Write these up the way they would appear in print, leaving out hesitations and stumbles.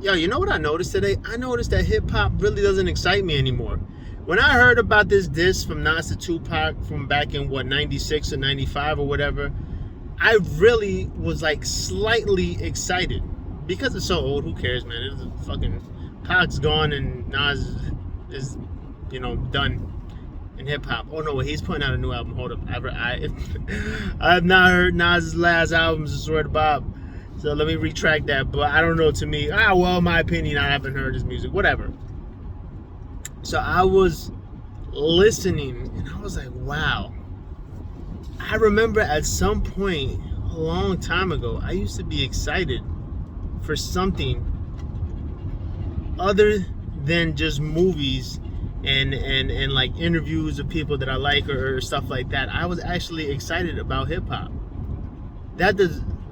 Yo, you know what I noticed today? I noticed that hip hop really doesn't excite me anymore. When I heard about this diss from Nas to Tupac from back in what, 96 or 95 or whatever, I really was like slightly excited. Because it's so old, who cares, man? It's fucking Pac's gone and Nas is, done in hip hop. Oh no, he's putting out a new album. Hold up. I have not heard Nas's last album, I swear to Bob. So let me retract that. But I don't know, to me, in my opinion, I haven't heard his music. Whatever. So I was listening and I was like, wow. I remember at some point a long time ago, I used to be excited for something other than just movies and like interviews of people that I like or stuff like that. I was actually excited about hip hop. That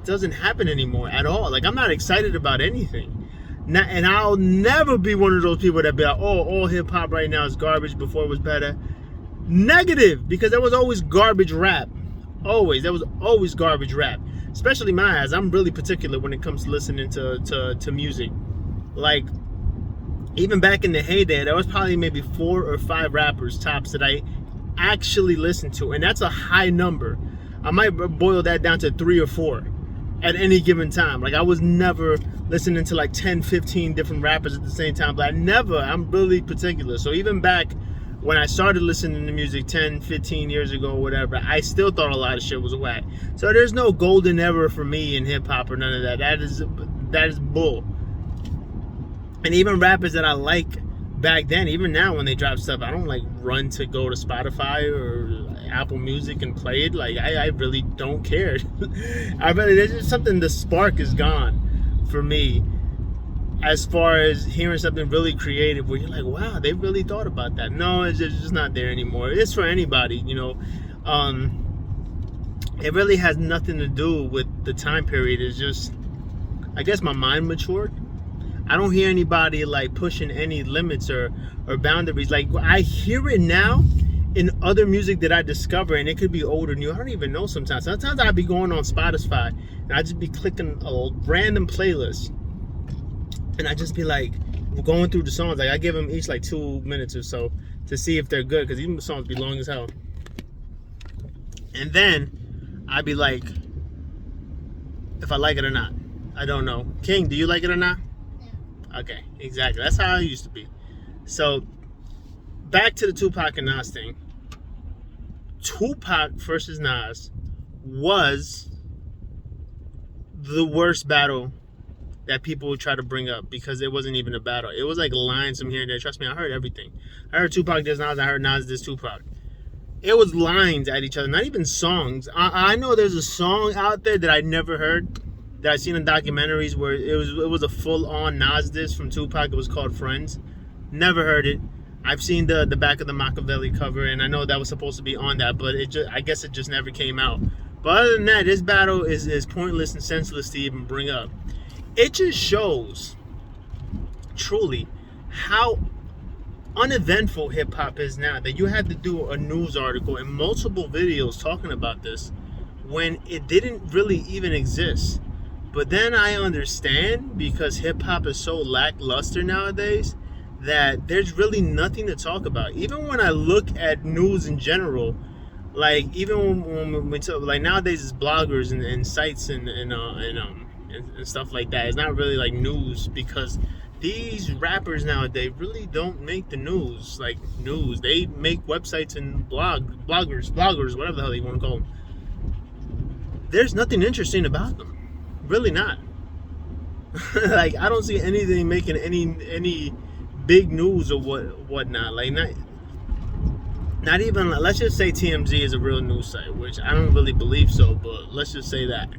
doesn't happen anymore at all. Like, I'm not excited about anything. And I'll never be one of those people that be like, oh, all hip hop right now is garbage, before it was better. Negative, because there was always garbage rap. Always. There was always garbage rap. Especially my ass. I'm really particular when it comes to listening to music. Like, even back in the heyday, there was probably maybe 4 or 5 rappers tops that I actually listened to. And that's a high number. I might boil that down to 3 or 4 at any given time. Like, I was never listening to like 10, 15 different rappers at the same time. But I'm really particular. So even back when I started listening to music 10, 15 years ago or whatever, I still thought a lot of shit was whack. So there's no golden era for me in hip hop or none of that. That is bull. And even rappers that I like back then, even now when they drop stuff, I don't like run to go to Spotify or Apple Music and play it. Like, I really don't care. There's just something, the spark is gone for me as far as hearing something really creative where you're like, wow, they really thought about that. No, it's just not there anymore. It's for anybody, it really has nothing to do with the time period. It's just, I guess my mind matured. I don't hear anybody like pushing any limits or boundaries. Like, I hear it now in other music that I discover, and it could be old or new. I don't even know sometimes. Sometimes I'd be going on Spotify and I'd just be clicking a random playlist, and I just be like going through the songs. Like, I give them each like 2 minutes or so to see if they're good, because even songs be long as hell. And then I'd be like, if I like it or not. I don't know. King, do you like it or not? Okay, exactly. That's how I used to be. So, back to the Tupac and Nas thing. Tupac versus Nas was the worst battle that people would try to bring up, because it wasn't even a battle. It was like lines from here and there. Trust me, I heard everything. I heard Tupac diss Nas. I heard Nas diss Tupac. It was lines at each other, not even songs. I know there's a song out there that I never heard, that I've seen in documentaries, where it was a full-on Nas diss from Tupac. It was called Friends. Never heard it. I've seen the back of the Machiavelli cover, and I know that was supposed to be on that, but I guess it just never came out. But other than that, this battle is pointless and senseless to even bring up. It just shows, truly, how uneventful hip-hop is now, that you had to do a news article and multiple videos talking about this when it didn't really even exist. But then I understand, because hip-hop is so lackluster nowadays, that there's really nothing to talk about. Even when I look at news in general, like, even when we talk, like, nowadays it's bloggers and sites and stuff like that. It's not really like news, because these rappers nowadays really don't make the news like news. They make websites and bloggers, whatever the hell you want to call them. There's nothing interesting about them. Really not. Like, I don't see anything making any big news or whatnot. Like, not even, let's just say TMZ is a real news site, which I don't really believe so, but let's just say that.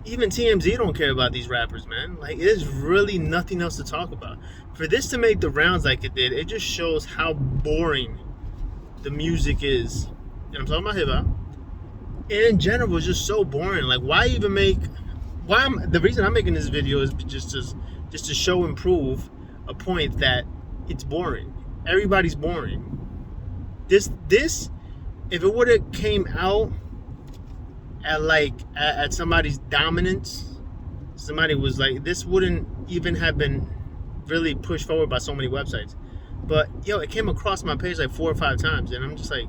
Even TMZ don't care about these rappers, man. Like, there's really nothing else to talk about. For this to make the rounds like it did, it just shows how boring the music is. And I'm talking about hip hop. And in general, it's just so boring. Like, the reason I'm making this video is just to show and prove a point that it's boring. Everybody's boring. This if it would have came out at somebody's dominance, somebody was like, this wouldn't even have been really pushed forward by so many websites. But yo, it came across my page like 4 or 5 times, and I'm just like,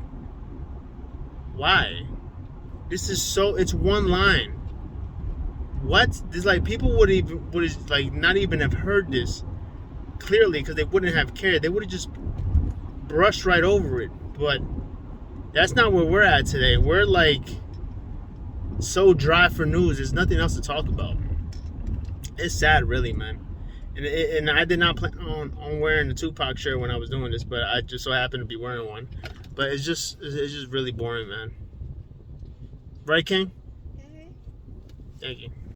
why? This is so. It's one line. What? This like people would like not even have heard this clearly because they wouldn't have cared. They would have just brushed right over it. But that's not where we're at today. We're like so dry for news. There's nothing else to talk about. It's sad, really, man. And I did not plan on wearing the Tupac shirt when I was doing this, but I just so happened to be wearing one. But it's just really boring, man. Right, King? Mm-hmm. Thank you.